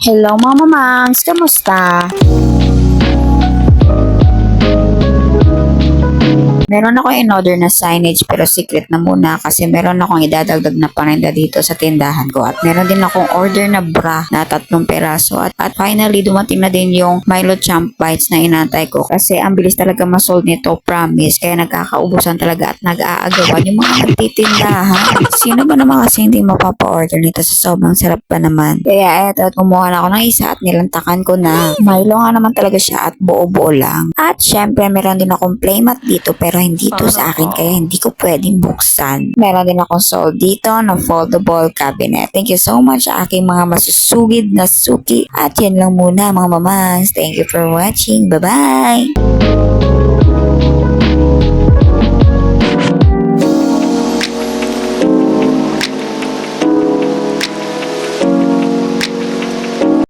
Hello Mama Mangs, kamusta? Meron ako in-order na signage pero secret na muna kasi meron akong idadagdag na paninda dito sa tindahan ko at meron din akong order na bra na 3 peraso at finally dumating na din yung Milo Champ Bites na inantay ko kasi ang bilis talaga masold nito, promise, kaya nagkakaubusan talaga at nag-aagawan yung mga nagtitindahan. Sino ba naman kasi hindi mapapa-order nito sa sobrang sarap pa naman? Kaya eto, kumuha na ako ng isa at nilantakan ko na. Milo nga naman talaga siya at buo-buo lang. At syempre meron din akong playmat dito pero hindi to sa akin kaya hindi ko pwedeng buksan. Meron din akong sold dito na foldable cabinet. Thank you so much sa aking mga masusugid na suki. At yan lang muna mga mamas. Thank you for watching. Bye-bye!